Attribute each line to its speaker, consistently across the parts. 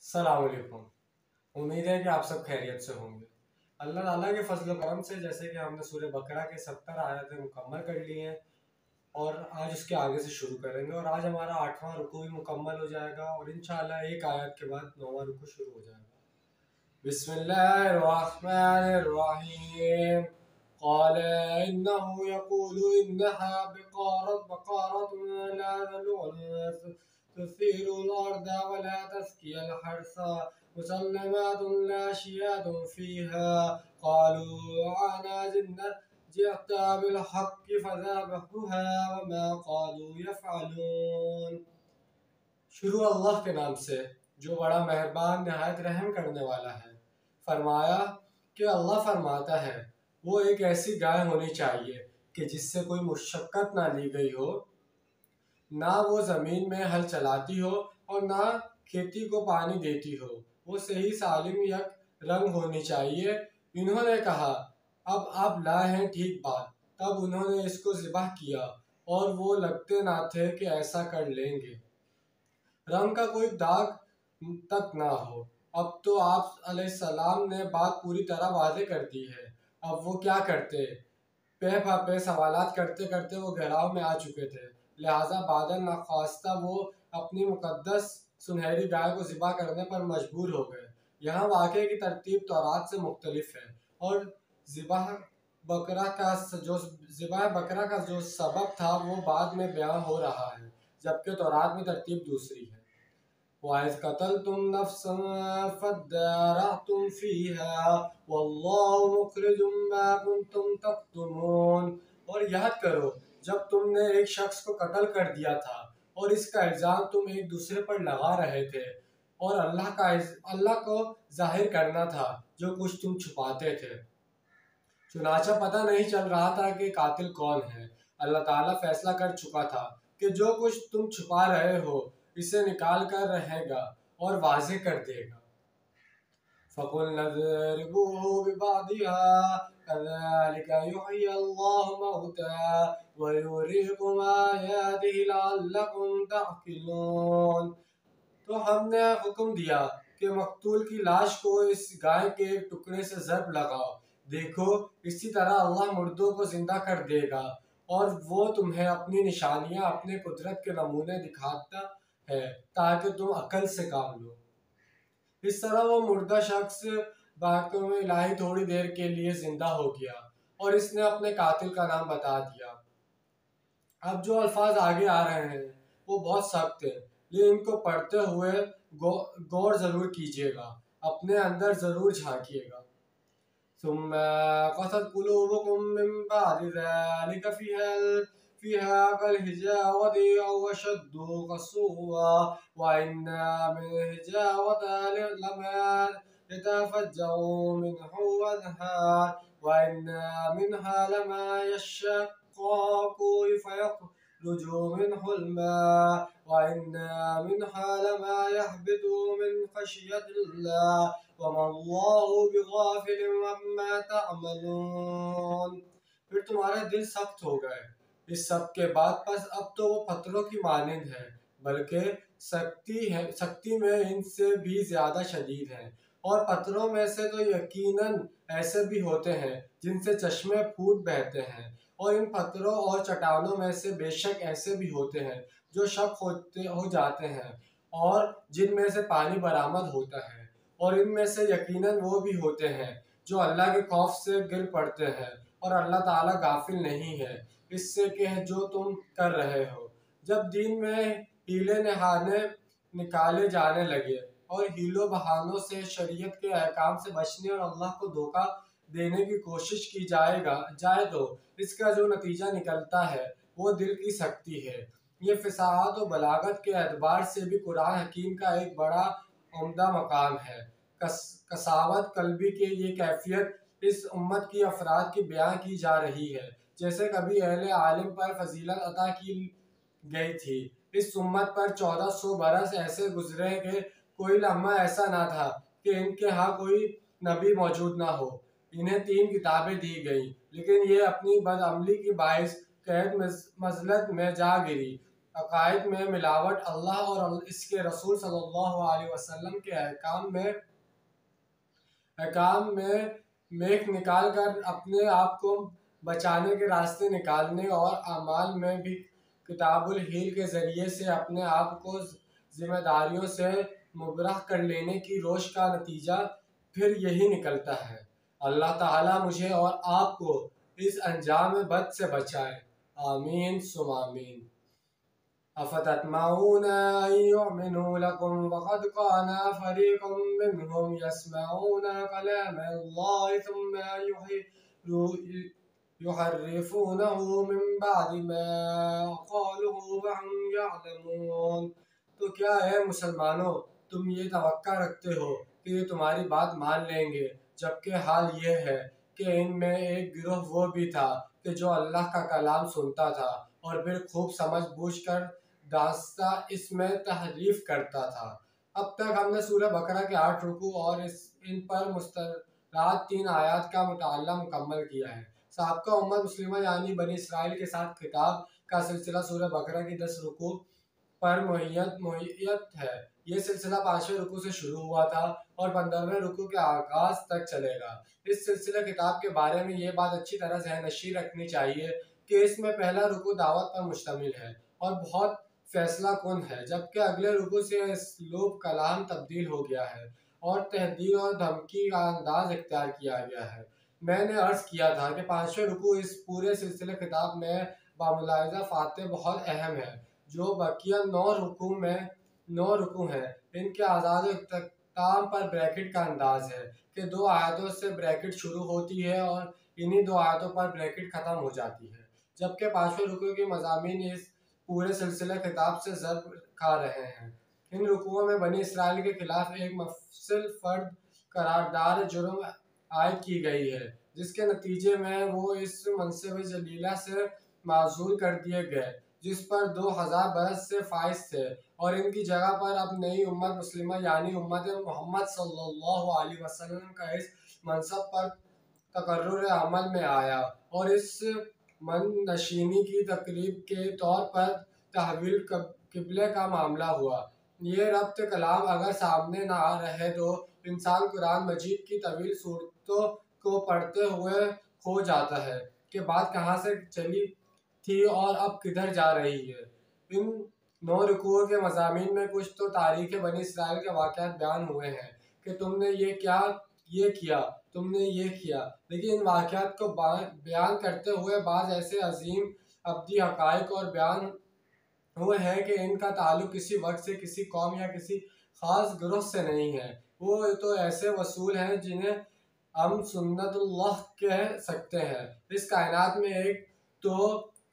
Speaker 1: अस्सलाम वालेकुम। उम्मीद है कि आप सब खैरियत से होंगे। अल्लाह ताला के फजल करम से जैसे कि हमने सूरह बकरा के 70 आयतें मुकम्मल कर ली हैं और आज उसके आगे से शुरू करेंगे और आज हमारा 8वां रुकू भी मुकम्मल हो जाएगा और इंशाल्लाह एक आयत के बाद 9वां रुकू शुरू हो जाएगा। बिस्मिल्लाहिर्रहमानिर्रहीम। क़ाल इन्नहु यक़ूलु इन्नहा बक़रतुन ला ज़लूलुन तुसीरुल अर्द वला तस्क़ियल हर्स मुसल्लमातुन ला शियातुन फ़ीहा क़ालू आना जिअता बिल हक़्क़ि फ़ज़बहुहा वमा क़ालू यफ़अलून। शुरू अल्लाह के नाम से जो बड़ा मेहरबान नहायत रहम करने वाला है। फरमाया कि अल्लाह फरमाता है वो एक ऐसी गाय होनी चाहिए कि जिससे कोई मुशक्क़त ना ली गई हो, ना वो ज़मीन में हल चलाती हो और ना खेती को पानी देती हो। वो सही सालिम यक रंग होनी चाहिए। इन्होंने कहा अब आप लाए हैं ठीक बात। तब उन्होंने इसको ज़िबह किया और वो लगते ना थे कि ऐसा कर लेंगे, रंग का कोई दाग तक ना हो। अब तो आप अलैहिस्सलाम ने बात पूरी तरह वाज़ेह कर दी है। अब वो क्या करते? पे सवालात करते करते वो गहराव में आ चुके थे, लिहाजा बादल नाख्वास्ता वो अपनी मुकद्दस सुनहरी गाय को ज़िबा करने पर मजबूर हो गए। यहाँ वाक़े की तरतीब तौरात से मुख्तलिफ है और ज़िबा बकरा का जो सबब था वो बाद में बयान हो रहा है, जबकि तौरात में तरतीब दूसरी है। वइज़ क़तलतुम नफ़्सन फ़द्दारअतुम फ़ीहा वल्लाहु मुख़रिजुम मा कुन्तुम तक्तुमून। और याद करो जब तुमने एक शख्स को कत्ल कर दिया था और इसका इल्ज़ाम तुम एक दूसरे पर लगा रहे थे और अल्लाह को जाहिर करना था जो कुछ तुम छुपाते थे। चुनाचा पता नहीं चल रहा था कि कातिल कौन है। अल्लाह ताला फैसला कर चुका था कि जो कुछ तुम छुपा रहे हो इसे निकाल कर रहेगा और वाज़ेह कर देगा। फ़क़ुल्ना ज़रिबूहु बिबादिहा कज़ालिका युह्यिल्लाहु मौता व युरीकुम आयातिहि लअल्लकुम तअक़िलून। तो हमने हुक्म दिया कि मकतूल की लाश को इस गाय के एक टुकड़े से ज़र्ब लगाओ, देखो इसी तरह अल्लाह मुर्दों को जिंदा कर देगा और वो तुम्हें अपनी निशानियां अपने कुदरत के नमूने दिखाता है ताकि तुम अकल से काम लो। इस तरह वो मुर्दा शख्स बातों में इलाही थोड़ी देर के लिए जिंदा हो गया और इसने अपने कातिल का नाम बता दिया। अब जो अल्फाज आगे आ रहे हैं वो बहुत सख्त है, लेकिन इनको पढ़ते हुए गौर जरूर कीजिएगा, अपने अंदर जरूर झांकिएगा। सुम्मा क़सत क़ुलूबुकुम मिन बअदि ज़ालिका फ़ीहा कल हिजारति औ अशद्दु क़स्वा व इन्ना मिनल हिजारति लमा यतफ़ज्जरु मिन्हु अल-अनहार व इन्ना मिन्हा लमा यशक़्क़क़ु फ़यख़रुजु मिन्हुल मा व इन्ना मिन्हा लमा यहबितु मिन ख़श्यतिल्लाह वमल्लाहु बिग़ाफ़िलिन अम्मा तअमलून। फिर तुम्हारे दिल सख्त हो गए इस सब के बाद, बस अब तो वो पत्थरों की मानिंद है, बल्कि सख्ती में इनसे भी ज्यादा शदीद है। और पत्थरों में से तो यकीनन ऐसे भी होते हैं जिनसे चश्मे फूट बहते हैं, और इन पत्थरों और चट्टानों में से बेशक ऐसे भी होते हैं जो शक हो जाते हैं और जिनमें से पानी बरामद होता है, और इनमें से यकीनन वो भी होते हैं जो अल्लाह के खौफ से गिर पड़ते हैं और अल्लाह ताला गाफिल नहीं है इससे कि जो तुम कर रहे हो। जब दीन में हीले नहाने निकाले जाने लगे और हीलो बहानों से शरीयत के अहकाम से बचने और अल्लाह को धोखा देने की कोशिश की जाए तो इसका जो नतीजा निकलता है वो दिल की सख्ती है। ये फ़साहत और बलागत के एतबार से भी कुरान हकीम का एक बड़ा उम्दा मकाम है। कसावत कल्बी की ये कैफियत इस उम्मत की अफराद की बयान की जा रही है, जैसे कभी अहले आलिम पर फजीलत अता की गई थी। इस उम्मत पर 1400 बरस ऐसे गुजरे कि कोई लम्हा ऐसा ना था कि इनके यहाँ कोई नबी मौजूद ना हो। इन्हें 3 किताबें दी गई, लेकिन ये अपनी बदअमली की बाइस कैद मजलत में जा गिरी। अकायद में मिलावट, अल्लाह और इसके रसूल सल्लल्लाहु अलैहि वसल्लम के अहकाम में मेख निकाल कर अपने आप को बचाने के रास्ते निकालने और अमाल में भी किताबुल हील के ज़रिए से अपने आप को जिम्मेदारियों से मुबर्रह कर लेने की रोश का नतीजा फिर यही निकलता है। अल्लाह ताला मुझे और आपको इस अंजाम बद से बचाए। आमीन सुम आमीन। अफ़ततमऊन अन युमिनू लकुम वक़द काना फ़रीक़ुम मिनहुम यस्मऊन कलामल्लाहि सुम्मा युहर्रिफ़ूनहु मिन बअदि मा क़ालूहु वहुम यअलमून। तो क्या है मुसलमानों, तुम ये तवक्का रखते हो कि ये तुम्हारी बात मान लेंगे, जबकि हाल ये है कि इनमें एक गिरोह वो भी था कि जो अल्लाह का कलाम सुनता था और फिर खूब समझ बूझ कर दास्ता इसमें तहरीफ करता था। अब तक हमने सूरह बकरा के 8 रुकू और इन पर मुस्तराद 3 आयात का मुताला मुकम्मल किया है। साबका उम्मत मुस्लिमा यानी बनी इसराइल के साथ खिताब का सिलसिला सूरह बकरा की 10 रुकू पर मुहैयत है। ये सिलसिला 5वें रुकू से शुरू हुआ था और 15वें रुकू के आगाज तक चलेगा। इस सिलसिला किताब के बारे में ये बात अच्छी तरह ज़हननशीं रखनी चाहिए कि इसमें पहला रुकू दावत पर मुश्तमिल है और बहुत फैसला कुन है, जबकि अगले रुकू से इसलूब कलाम तब्दील हो गया है और तहदीद और धमकी का अंदाज इख्तियार किया गया है। मैंने अर्ज़ किया था कि 5वें रुकू इस पूरे सिलसिले किताब में बामुलाहिज़ा फ़ातह बहुत अहम है। जो बकिया 9 रुकू हैं, इनके आज़ाद इख्तिताम पर ब्रैकेट का अंदाज है कि 2 आयतों से ब्रैकेट शुरू होती है और इन्हीं 2 आयतों पर ब्रैकेट ख़त्म हो जाती है, जबकि 5वें रुकू के मज़ामीन इस पूरे सिलसिले खिताब से ज़र्ब खा रहे हैं। इन रुकुओं में बनी इसराइल के खिलाफ एक मफसल फर्द करारदार जुर्म आयद की गई है, जिसके नतीजे में वो इस मनसब जलीला से माजूल कर दिए गए जिस पर 2000 बरस से फाइज थे और इनकी जगह पर अब नई उम्मत मुस्लिमा यानी उम्मत मोहम्मद सल्लल्लाहु अलैहि वसल्लम का इस मनसब पर तकर्रुर अमल में आया और इस मन नशीनी की तकरीब के तौर पर तहवील किबले का मामला हुआ। ये रब्त कलाम अगर सामने ना आ रहे तो इंसान कुरान मजीद की तवील सूरतों को पढ़ते हुए खो जाता है कि बात कहाँ से चली थी और अब किधर जा रही है। इन 9 रुकुओं के मज़ामीन में कुछ तो तारीख़ बनी इसराइल के वाक़यात बयान हुए हैं कि तुमने ये किया, तुमने ये किया, लेकिन इन वाक़यात को बयान करते हुए बाज़ ऐसे अजीम अब्दी हक़ाइक़ और बयान हुए हैं कि इनका ताल्लुक़ किसी वक्त से, किसी कौम या किसी ख़ास ग्रुह से नहीं है। वो तो ऐसे वसूल हैं जिन्हें हम सुन्नतुल्लाह कह सकते हैं। इस कायनात में एक तो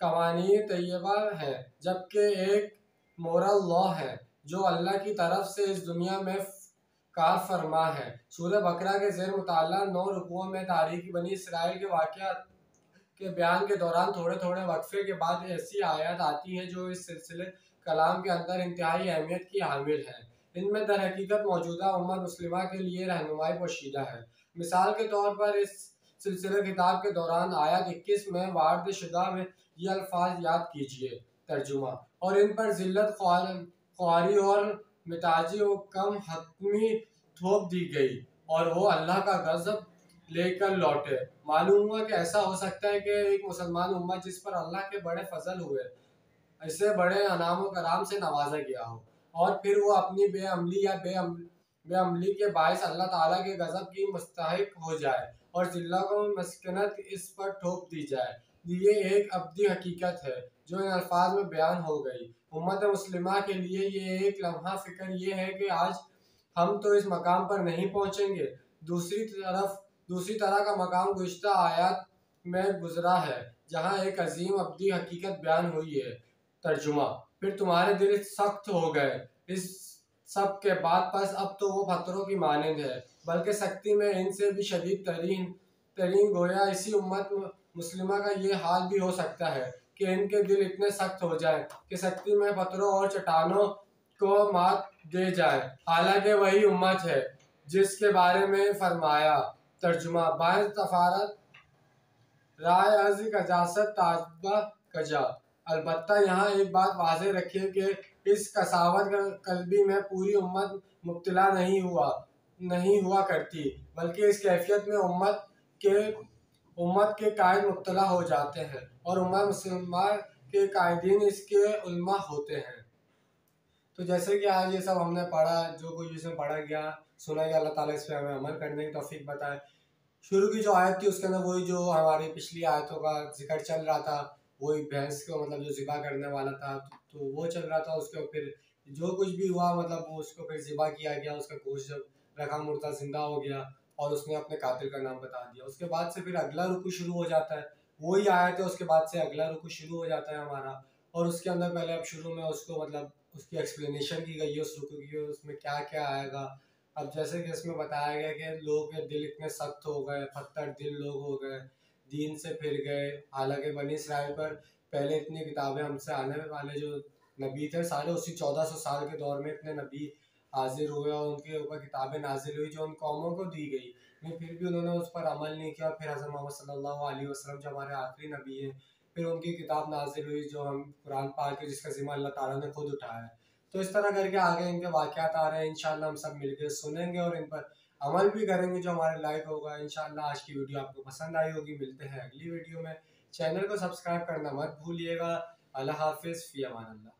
Speaker 1: कवानीन तैयबा है, जबकि एक मोरल लॉ है जो अल्लाह की तरफ से इस दुनिया में कार फरमा है। सूरह बकरा के ज़ेर मुताला 9 रुकुओं में तारीख़ बनी इसराइल के वाक़यात के बयान के दौरान थोड़े थोड़े वक्फे के बाद ऐसी आयत आती है जो इस सिलसिले कलाम के अंदर इंतहाई अहमियत की हामिल है। इनमें दर हकीकत मौजूदा उम्मत मुस्लिमा के लिए रहनुमाई पोशीदा है। मिसाल के तौर पर इस सिलसिले किताब के दौरान आयत 21 में वार्द शुदा में ये अल्फाज याद कीजिए, तर्जुमा, और इन पर जिल्लत ख्वारी और मिताजी व कम हतमी थोप दी गई और वो अल्लाह का गज़ब लेकर लौटे। मालूम हुआ कि ऐसा हो सकता है कि एक मुसलमान उम्मत जिस पर अल्लाह के बड़े फजल हुए, ऐसे बड़े अनाम व कराम से नवाजा गया हो और फिर वो अपनी बेअमली या बेअमली के बायस अल्लाह ताला के गज़ब की मुस्तहिक हो जाए और जिल्ला को मस्कनत इस पर ठोक दी जाए। ये एक अब्दी हकीकत है जो इन अल्फाज में बयान हो गई। उम्मत मुस्लिमा के लिए ये एक लम्हा फ़िक्र ये है कि आज हम तो इस मकाम पर नहीं पहुँचेंगे। दूसरी तरह का मकाम गुज़िश्ता आयत में गुजरा है जहाँ एक अजीम अब्दी हकीकत बयान हुई है, तर्जुमा, फिर तुम्हारे दिल सख्त हो गए इस सब के बाद, बस अब तो वो पत्थरों की मानंद है, बल्कि सख्ती में इनसे भी शदीद तरीन गोया इसी उम्मत मुस्लिमा का ये हाल भी हो सकता है कि इनके दिल इतने सख्त हो जाए कि सख्ती में पत्थरों और चट्टानों को मात दे जाए। हालांकि वही उम्मत है जिसके बारे में फरमाया, तर्जुमा, बायस तफारत राय अज़ कजासत ताजबा कजा, अलबत्ता यहाँ एक बात वाज़ेह रखिए कि इस कसावत कल्बी में पूरी उम्मत मुब्तला नहीं हुआ करती, बल्कि इस कैफियत में उम्मत के कायद मुब्तला हो जाते हैं और उम्मत मुसलमान के कायदीन इसके उलमा होते हैं। तो जैसे कि आज ये सब हमने पढ़ा, जो कुछ इसमें पढ़ा गया सुना गया, अल्लाह ताला इस पर हमें अमल करने की तौफीक बताए। शुरू की जो आयत थी उसके अंदर वही जो हमारी पिछली आयतों का जिक्र चल रहा था, वही भैंस को मतलब जो ज़िबा करने वाला था तो वो चल रहा था। उसके फिर जो कुछ भी हुआ मतलब वो उसको फिर ज़िबा किया गया, उसका गोश्त जब रखा मुर्दा जिंदा हो गया और उसने अपने कातिल का नाम बता दिया। उसके बाद से फिर अगला रुकू शुरू हो जाता है, वही आयत है, उसके बाद से अगला रुकू शुरू हो जाता है हमारा। और उसके अंदर पहले अब शुरू में उसको मतलब उसकी एक्सप्लेनेशन की गई है उस रुकू की, उसमें क्या क्या आएगा। अब जैसे कि इसमें बताया गया कि लोगों के दिल इतने सख्त हो गए, पत्थर दिल लोग हो गए, दीन से फिर गए। हालांकि बनी इसराइल पर पहले इतनी किताबें हमसे आने वाले जो नबी थे सारे उसी 1400 साल के दौर में इतने नबी हाजिर हुए और उनके ऊपर किताबें नाजिल हुई जो उन कौमों को दी गई, लेकिन फिर भी उन्होंने उस पर अमल नहीं किया। फिर हज़रत मोहम्मद सल्लल्लाहु अलैहि वसल्लम जो हमारे आखिरी नबी हैं, फिर उनकी किताब नाजिल हुई जो हम कुरान पाक है, जिसका ज़िम्मा अल्लाह ताला ने खुद उठाया है। तो इस तरह करके आगे इनके वाक़यात आ रहे हैं, इंशाअल्लाह हम सब मिलकर सुनेंगे और इन पर अमल भी करेंगे जो हमारे लायक होगा। इंशाअल्लाह आज की वीडियो आपको पसंद आई होगी। मिलते हैं अगली वीडियो में। चैनल को सब्सक्राइब करना मत भूलिएगा। अल्लाह हाफिज़, फ़ी अमान अल्लाह।